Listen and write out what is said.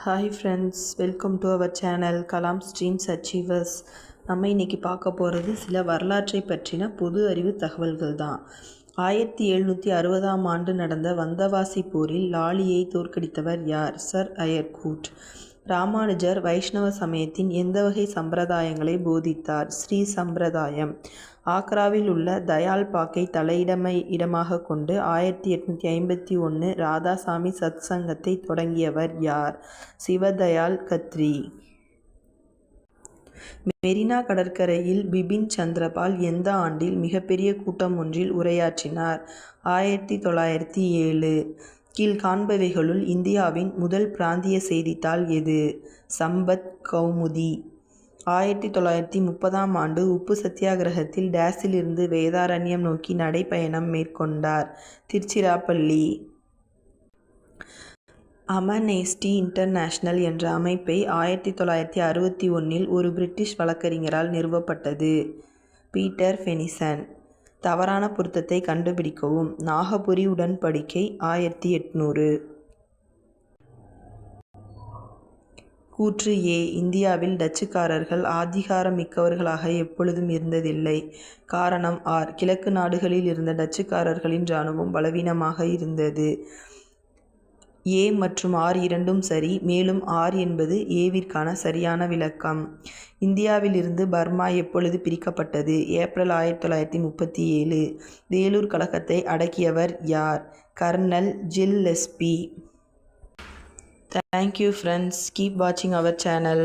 Hi friends, welcome to our channel Kalam streams achievers. நம்ம இன்றைக்கி பார்க்க போகிறது சில வரலாற்றை பற்றின பொது அறிவு தகவல்கள் தான். 1760ஆம் ஆண்டு நடந்த வந்தவாசி போரில் லாலியை தோற்கடித்தவர் யார்? Sir Eyre Coote. ராமானுஜர் வைஷ்ணவ சமயத்தின் எந்த வகை சம்பிரதாயங்களை போதித்தார்? ஸ்ரீ சம்பிரதாயம். ஆக்ராவில் உள்ள தயால் பாக்கை இடமாக கொண்டு 1851 ராதாசாமி சத் சங்கத்தை தொடங்கியவர் யார்? சிவதயாள் கத்ரி. மெரினா கடற்கரையில் பிபின் சந்திரபால் எந்த ஆண்டில் மிகப்பெரிய கூட்டம் ஒன்றில் உரையாற்றினார்? 1907. கீழ்காண்பவைகளுள் இந்தியாவின் முதல் பிராந்திய செய்தித்தாள் எது? சம்பத் கௌமுதி. 1930ஆம் ஆண்டு உப்பு சத்தியாகிரகத்தில் டேஸிலிருந்து வேதாரண்யம் நோக்கி நடைப்பயணம் மேற்கொண்டார்? திருச்சிராப்பள்ளி. அமனெஸ்டி இன்டர்நேஷனல் என்ற அமைப்பை 1961இல் ஒரு பிரிட்டிஷ் வழக்கறிஞரால் நிறுவப்பட்டது. பீட்டர் ஃபெனிசன். தவறான பொருத்தத்தை கண்டுபிடிக்கவும். நாகபுரி உடன்படிக்கை 1800. கூற்று ஏ. இந்தியாவில் டச்சுக்காரர்கள் ஆதிகாரமிக்கவர்களாக எப்பொழுதும் இருந்ததில்லை. காரணம் ஆர். கிழக்கு நாடுகளில் இருந்த டச்சுக்காரர்களின் இராணுவம் பலவீனமாக இருந்தது. ஏ மற்றும் ஆர் இரண்டும் சரி, மேலும் ஆர் என்பது ஏவிற்கான சரியான விளக்கம். இந்தியாவிலிருந்து பர்மா எப்பொழுது பிரிக்கப்பட்டது? ஏப்ரல் 1937. வேலூர் கழகத்தை அடக்கியவர் யார்? Kernel ஜில்லெஸ்பி. Thank you friends, keep watching our channel.